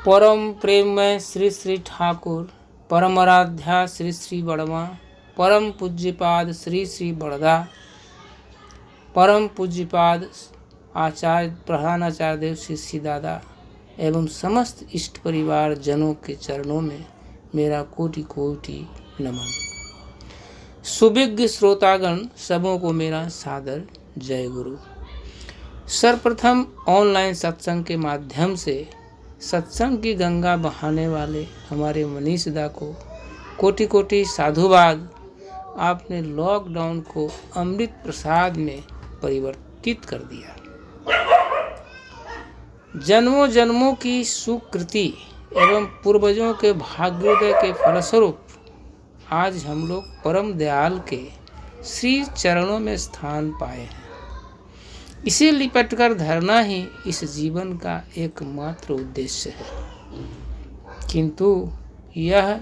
परम प्रेममय श्री श्री ठाकुर, परम आराध्या श्री श्री बड़मा, परम पूज्यपाद श्री श्री बड़दा, परम पूज्यपाद आचार्य प्रधानाचार्य देव श्री श्री दादा एवं समस्त इष्ट परिवार जनों के चरणों में मेरा कोटि कोटि नमन। सुविज्ञ श्रोतागण सबों को मेरा सादर जय गुरु। सर्वप्रथम ऑनलाइन सत्संग के माध्यम से सत्संग की गंगा बहाने वाले हमारे मनीष दा को कोटि कोटि साधुवाद। आपने लॉकडाउन को अमृत प्रसाद में परिवर्तित कर दिया। जन्मों जन्मों की सुकृति एवं पूर्वजों के भाग्योदय के फलस्वरूप आज हम लोग परम दयाल के श्री चरणों में स्थान पाए हैं। इसे लिपट कर धरना ही इस जीवन का एकमात्र उद्देश्य है, किंतु यह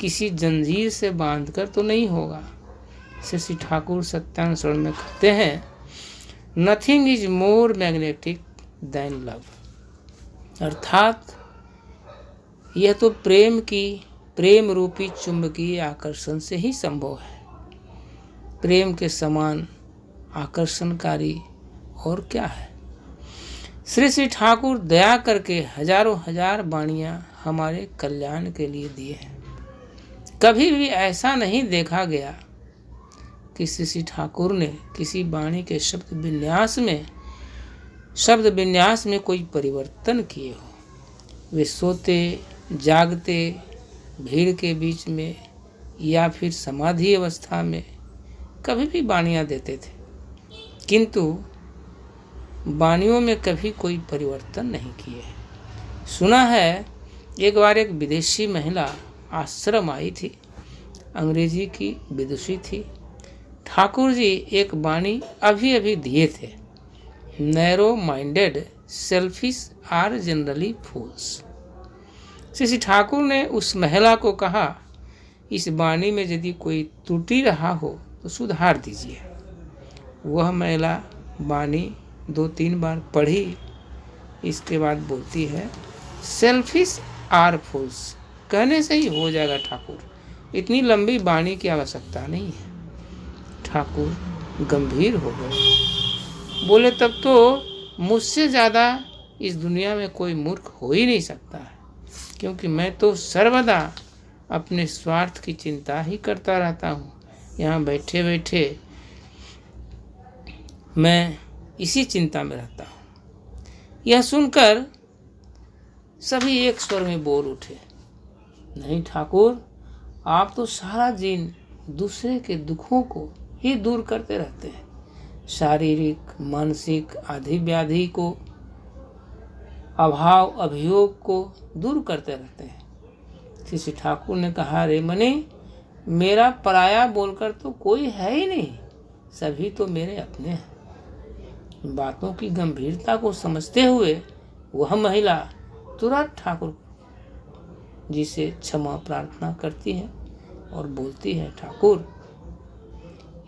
किसी जंजीर से बांधकर तो नहीं होगा। श्री ठाकुर सत्यान शरण में कहते हैं, nothing is more magnetic than love, अर्थात यह तो प्रेम रूपी चुंबकीय आकर्षण से ही संभव है। प्रेम के समान आकर्षणकारी और क्या है। श्री श्री ठाकुर दया करके हजारों हजार वाणियाँ हमारे कल्याण के लिए दिए हैं। कभी भी ऐसा नहीं देखा गया कि श्री श्री ठाकुर ने किसी वाणी के शब्द विन्यास में कोई परिवर्तन किए हो। वे सोते जागते भीड़ के बीच में या फिर समाधि अवस्था में कभी भी वाणियाँ देते थे, किंतु वाणियों में कभी कोई परिवर्तन नहीं किए। सुना है एक बार एक विदेशी महिला आश्रम आई थी, अंग्रेजी की विदुषी थी। ठाकुर जी एक वाणी अभी अभी दिए थे, narrow minded selfish are generally fools. Shri Thakur ने उस महिला को कहा, इस वाणी में यदि कोई त्रुटि रहा हो तो सुधार दीजिए। वह महिला वाणी 2-3 बार पढ़ी, इसके बाद बोलती है, सेल्फिश आर फूल्स कहने से ही हो जाएगा ठाकुर, इतनी लंबी वाणी की आवश्यकता नहीं है। ठाकुर गंभीर हो गए, बोले तब तो मुझसे ज़्यादा इस दुनिया में कोई मूर्ख हो ही नहीं सकता है, क्योंकि मैं तो सर्वदा अपने स्वार्थ की चिंता ही करता रहता हूँ। यहाँ बैठे बैठे मैं इसी चिंता में रहता हूँ। यह सुनकर सभी एक स्वर में बोल उठे, नहीं ठाकुर, आप तो सारा दिन दूसरे के दुखों को ही दूर करते रहते हैं, शारीरिक मानसिक आदि व्याधि को, अभाव अभियोग को दूर करते रहते हैं। श्री ठाकुर ने कहा, रे मनी, मेरा पराया बोलकर तो कोई है ही नहीं, सभी तो मेरे अपने हैं। बातों की गंभीरता को समझते हुए वह महिला तुरंत ठाकुर जी से क्षमा प्रार्थना करती है और बोलती है, ठाकुर,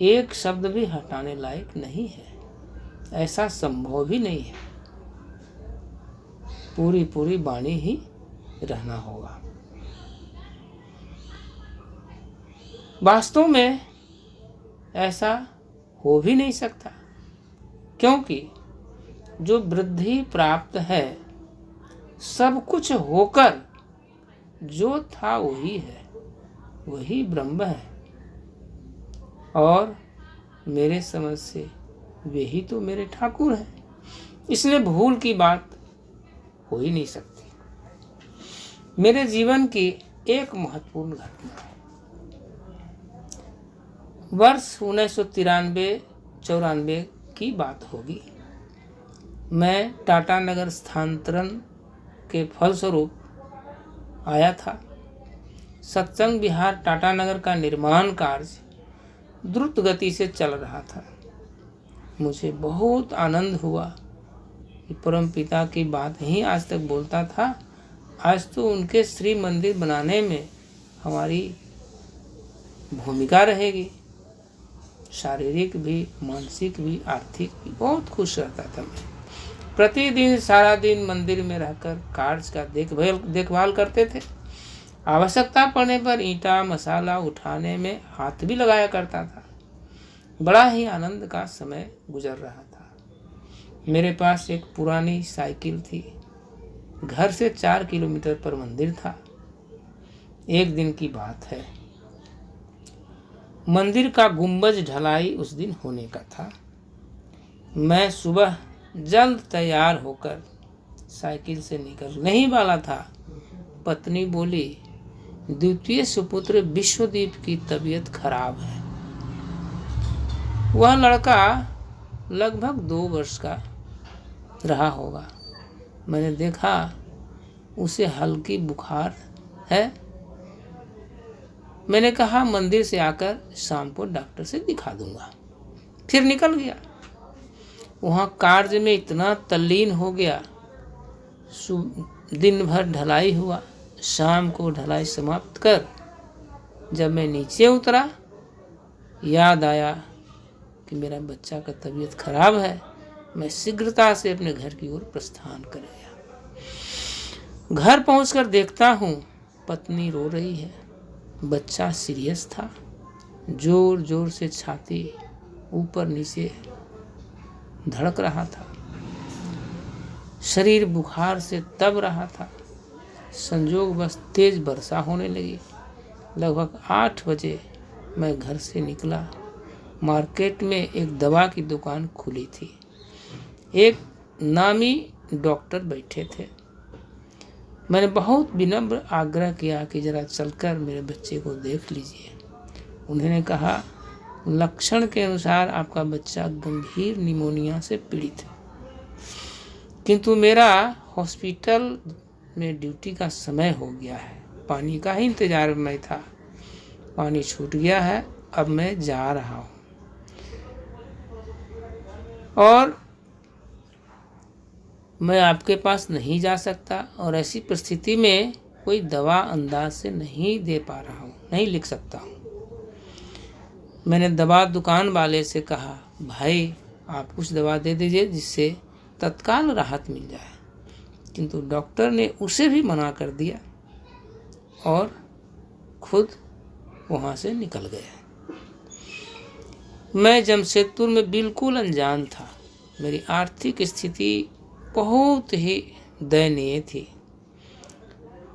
एक शब्द भी हटाने लायक नहीं है, ऐसा संभव भी नहीं है, पूरी वाणी ही रहना होगा। वास्तव में ऐसा हो भी नहीं सकता, क्योंकि जो वृद्धि प्राप्त है, सब कुछ होकर जो था वही है, वही ब्रह्म है, और मेरे समझ से वे ही तो मेरे ठाकुर हैं। इसलिए भूल की बात हो ही नहीं सकती। मेरे जीवन की एक महत्वपूर्ण घटना है। वर्ष 1993-94 की बात होगी। मैं टाटा नगर स्थानांतरण के फलस्वरूप आया था। सत्संग विहार टाटा नगर का निर्माण कार्य द्रुत गति से चल रहा था। मुझे बहुत आनंद हुआ कि परम पिता की बात ही आज तक बोलता था, आज तो उनके श्री मंदिर बनाने में हमारी भूमिका रहेगी। शारीरिक भी, मानसिक भी, आर्थिक भी बहुत खुश रहता था मैं। प्रतिदिन सारा दिन मंदिर में रहकर कार्य का देखभाल करते थे। आवश्यकता पड़ने पर ईंटा मसाला उठाने में हाथ भी लगाया करता था। बड़ा ही आनंद का समय गुजर रहा था। मेरे पास एक पुरानी साइकिल थी। घर से 4 किलोमीटर पर मंदिर था। एक दिन की बात है, मंदिर का गुंबज ढलाई उस दिन होने का था। मैं सुबह जल्द तैयार होकर साइकिल से निकलने ही वाला था। पत्नी बोली, द्वितीय सुपुत्र विश्वदीप की तबीयत खराब है। वह लड़का लगभग 2 वर्ष का रहा होगा। मैंने देखा उसे हल्की बुखार है। मैंने कहा मंदिर से आकर शाम को डॉक्टर से दिखा दूंगा। फिर निकल गया। वहाँ कार्य में इतना तल्लीन हो गया। दिन भर ढलाई हुआ। शाम को ढलाई समाप्त कर जब मैं नीचे उतरा, याद आया कि मेरा बच्चा का तबीयत खराब है। मैं शीघ्रता से अपने घर की ओर प्रस्थान कर गया। घर पहुंचकर देखता हूँ पत्नी रो रही है। बच्चा सीरियस था। जोर जोर से छाती ऊपर नीचे धड़क रहा था। शरीर बुखार से तब रहा था। संजोग बस तेज वर्षा होने लगी। लगभग 8 बजे मैं घर से निकला। मार्केट में एक दवा की दुकान खुली थी। एक नामी डॉक्टर बैठे थे। मैंने बहुत विनम्र आग्रह किया कि जरा चलकर मेरे बच्चे को देख लीजिए। उन्होंने कहा, लक्षण के अनुसार आपका बच्चा गंभीर निमोनिया से पीड़ित है, किंतु मेरा हॉस्पिटल में ड्यूटी का समय हो गया है। पानी का ही इंतजार में था। पानी छूट गया है। अब मैं जा रहा हूँ और मैं आपके पास नहीं जा सकता और ऐसी परिस्थिति में कोई दवा अंदाज से नहीं दे पा रहा हूँ, नहीं लिख सकता हूँ। मैंने दवा दुकान वाले से कहा, भाई आप कुछ दवा दे दीजिए जिससे तत्काल राहत मिल जाए, किंतु डॉक्टर ने उसे भी मना कर दिया और खुद वहाँ से निकल गया। मैं जमशेदपुर में बिल्कुल अनजान था। मेरी आर्थिक स्थिति बहुत ही दयनीय थी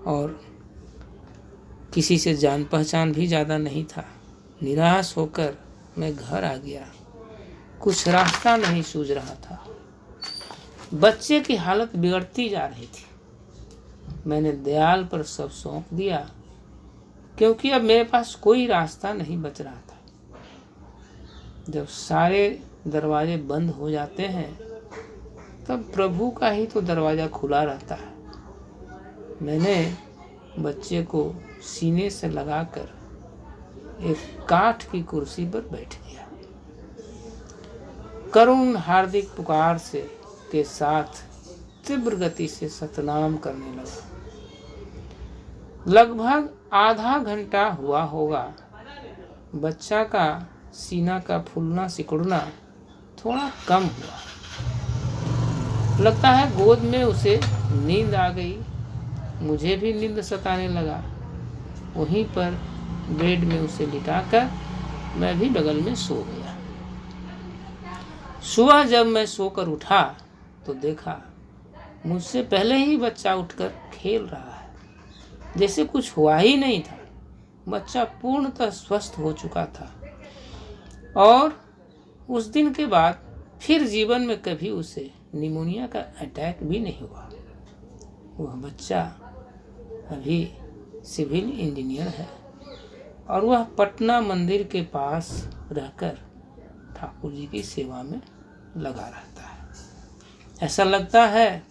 और किसी से जान पहचान भी ज़्यादा नहीं था। निराश होकर मैं घर आ गया। कुछ रास्ता नहीं सूझ रहा था। बच्चे की हालत बिगड़ती जा रही थी। मैंने दयाल पर सब सौंप दिया, क्योंकि अब मेरे पास कोई रास्ता नहीं बच रहा था। जब सारे दरवाजे बंद हो जाते हैं तब प्रभु का ही तो दरवाज़ा खुला रहता है। मैंने बच्चे को सीने से लगाकर एक काठ की कुर्सी पर बैठ गया। करुण हार्दिक पुकार से के साथ तीव्र गति से सतनाम करने लगा। लगभग आधा घंटा हुआ होगा। बच्चा का सीना का फूलना सिकुड़ना थोड़ा कम हुआ। लगता है गोद में उसे नींद आ गई। मुझे भी नींद सताने लगा। वहीं पर बेड में उसे लिटाकर मैं भी बगल में सो गया। सुबह जब मैं सोकर उठा तो देखा मुझसे पहले ही बच्चा उठकर खेल रहा है, जैसे कुछ हुआ ही नहीं था। बच्चा पूर्णतः स्वस्थ हो चुका था और उस दिन के बाद फिर जीवन में कभी उसे निमोनिया का अटैक भी नहीं हुआ। वह बच्चा अभी सिविल इंजीनियर है और वह पटना मंदिर के पास रहकर ठाकुर जी की सेवा में लगा रहता है। ऐसा लगता है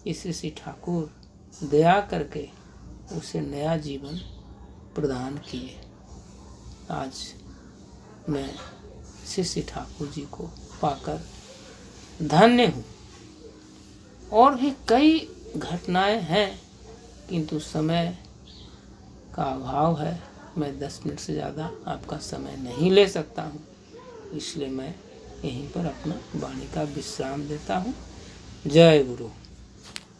श्री ठाकुर दया करके उसे नया जीवन प्रदान किए। आज मैं श्री ठाकुर जी को पाकर धन्य हूँ। और भी कई घटनाएं हैं, किंतु समय का अभाव है। मैं 10 मिनट से ज़्यादा आपका समय नहीं ले सकता हूँ, इसलिए मैं यहीं पर अपना वाणी का विश्राम देता हूँ। जय गुरु।